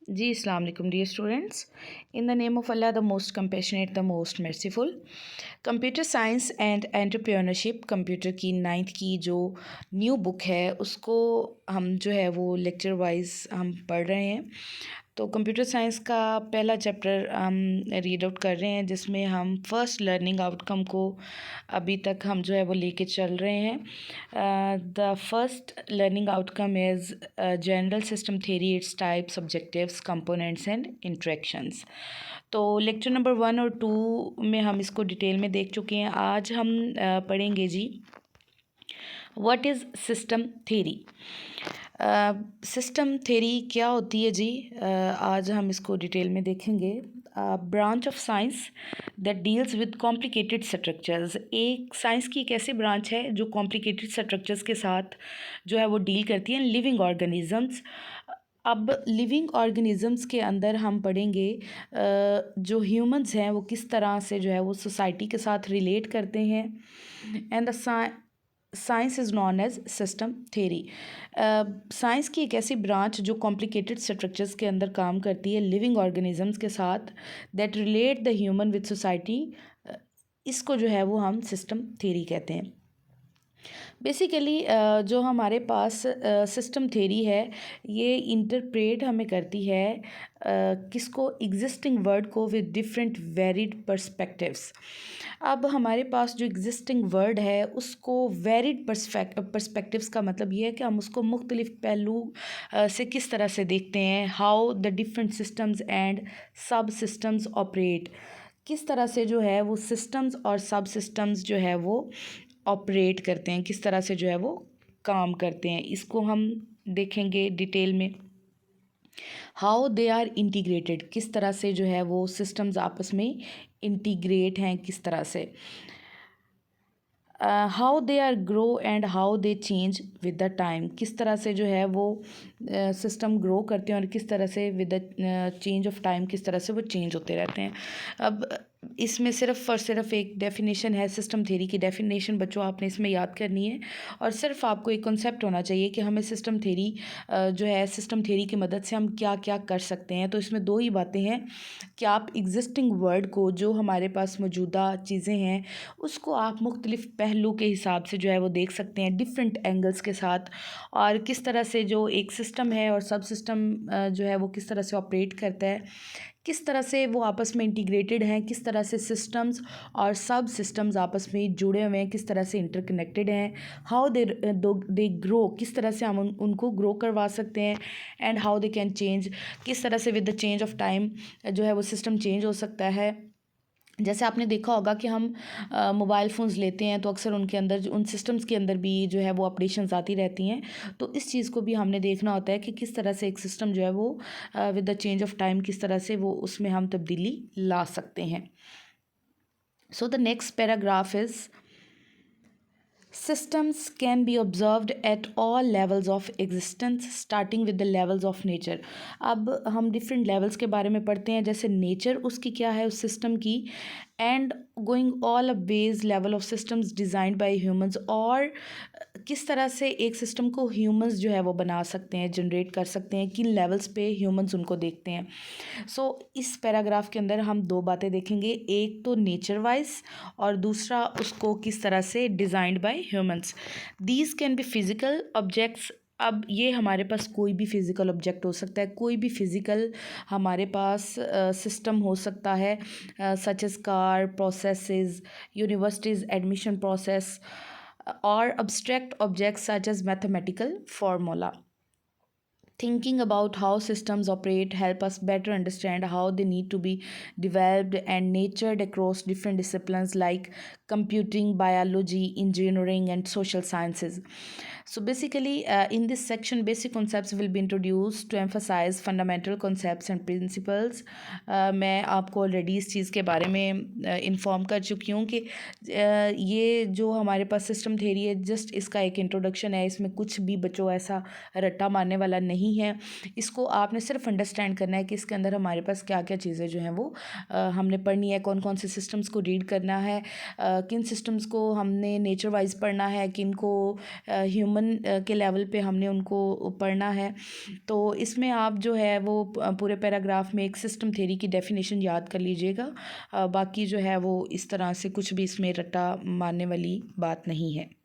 Ji, Assalamu alaikum, dear students. In the name of Allah, the most compassionate, the most merciful. Computer science and entrepreneurship computer की 9th की जो new book है उसको हम जो है वो लेक्चर वाइज हम पढ़ रहे हैं। तो कंप्यूटर साइंस का पहला चैप्टर हम रीड आउट कर रहे हैं, जिसमें हम फर्स्ट लर्निंग आउटकम को अभी तक हम जो है वो लेके चल रहे हैं। The first learning outcome is general system theory, its types, objectives, components and interactions. तो लेक्चर नंबर 1 और 2 में हम इसको डिटेल में देख चुके हैं। आज हम पढ़ेंगे जी what is system theory. System theory क्या होती है जी, आज हम इसको डिटेल में देखेंगे। Branch of science that deals with complicated structures. एक साइंस की एक ऐसी ब्रांच है जो कॉम्प्लिकेटेड स्ट्रक्चर्स के साथ जो है वो डील करती है। Living organisms. अब लिविंग ऑर्गेनिजम्स के अंदर हम पढ़ेंगे जो ह्यूमंस हैं वो किस तरह से जो है वो सोसाइटी के साथ रिलेट करते हैं। And the science is known as system theory. Science की एक ऐसी ब्रांच जो कॉम्प्लिकेटेड स्ट्रक्चर्स के अंदर काम करती है लिविंग ऑर्गेनिजम्स के साथ, that relate the human with society. इसको जो है वो हम सिस्टम थ्योरी कहते हैं। बेसिकली जो हमारे पास सिस्टम थ्योरी है ये इंटरप्रेट हमें करती है किसको, एग्जिस्टिंग वर्ड को विद डिफरेंट वेरिड पर्सपेक्टिव्स। अब हमारे पास जो एग्जिस्टिंग वर्ड है उसको वेरिड पर्सपेक्टिव्स का मतलब ये है कि हम उसको मुख्तलिफ पहलू से किस तरह से देखते हैं। How the different systems and सब सिस्टम्स ऑपरेट, किस तरह से जो है वो सिस्टम्स और सब सिस्टम्स जो है वो ऑपरेट करते हैं, किस तरह से जो है वो काम करते हैं, इसको हम देखेंगे डिटेल में। हाउ दे आर इंटीग्रेटेड, किस तरह से जो है वो सिस्टम्स आपस में इंटीग्रेट हैं, किस तरह से। How they are grow and how they change with the time, किस तरह से जो है वो सिस्टम ग्रो करते हैं और किस तरह से with the change of time किस तरह से वो चेंज होते रहते हैं। अब इसमें सिर्फ और सिर्फ एक डेफिनेशन है सिस्टम थ्योरी की। डेफिनेशन बच्चों आपने इसमें याद करनी है और सिर्फ आपको एक कॉन्सेप्ट होना चाहिए कि हमें सिस्टम थ्योरी जो है सिस्टम थ्योरी की मदद से हम क्या क्या कर सकते हैं। तो इसमें दो ही बातें हैं कि आप एग्जिस्टिंग वर्ड को, जो हमारे पास मौजूदा चीज़ें हैं, उसको आप मुख्तलिफ पहलू के हिसाब से जो है वो देख सकते हैं डिफरेंट एंगल्स के साथ, और किस तरह से जो एक सिस्टम है और सब सिस्टम जो है वो किस तरह से ऑपरेट करता है, किस तरह से वो आपस में इंटीग्रेटेड हैं, किस तरह से सिस्टम्स और सब सिस्टम्स आपस में जुड़े हुए हैं, किस तरह से इंटरकनेक्टेड हैं। हाउ दे ग्रो, किस तरह से हम उनको ग्रो करवा सकते हैं। And how they can change, किस तरह से with the change of time जो है वो सिस्टम चेंज हो सकता है। जैसे आपने देखा होगा कि हम मोबाइल फ़ोन्स लेते हैं तो अक्सर उनके अंदर उन सिस्टम्स के अंदर भी जो है वो अपडेशंस आती रहती हैं। तो इस चीज़ को भी हमने देखना होता है कि किस तरह से एक सिस्टम जो है वो with the change of time किस तरह से वो उसमें हम तब्दीली ला सकते हैं। So the next paragraph is systems can be observed at all levels of existence starting with the levels of nature। अब हम डिफरेंट लेवल्स के बारे में पढ़ते हैं, जैसे नेचर उसकी क्या है उस सिस्टम की, and going all a base level of systems designed bye humans, और किस तरह से एक सिस्टम को ह्यूमंस जो है वो बना सकते हैं, जनरेट कर सकते हैं, किन लेवल्स पे ह्यूमंस उनको देखते हैं। सो इस पैराग्राफ के अंदर हम दो बातें देखेंगे, एक तो नेचर वाइज और दूसरा उसको किस तरह से designed bye humans. These can be physical objects. अब ये हमारे पास कोई भी फिज़िकल ऑब्जेक्ट हो सकता है, कोई भी फिज़िकल हमारे पास सिस्टम हो सकता है, such as car, processes, universities admission process, और abstract objects such as mathematical formula. Thinking about how systems operate help us better understand how they need to be developed and nurtured across different disciplines like computing, biology, engineering, and social sciences. So basically, in this section, basic concepts will be introduced to emphasize fundamental concepts and principles. मैं आपको already इस चीज़ के बारे में inform कर चुकी हूँ कि ये जो हमारे पास सिस्टम थ्योरी है जस्ट इसका एक इंट्रोडक्शन है, इसमें कुछ भी बच्चों ऐसा रट्टा मारने वाला नहीं है। इसको आपने सिर्फ अंडरस्टैंड करना है कि इसके अंदर हमारे पास क्या क्या चीज़ें जो हैं वो हमने पढ़नी है, कौन कौन से सिस्टम्स को रीड करना है, किन सिस्टम्स को हमने नेचर वाइज पढ़ना है, किन को ह्यूमन कॉमन के लेवल पे हमने उनको पढ़ना है। तो इसमें आप जो है वो पूरे पैराग्राफ में एक सिस्टम थ्योरी की डेफिनेशन याद कर लीजिएगा। बाकी जो है वो इस तरह से कुछ भी इसमें रट्टा मारने वाली बात नहीं है।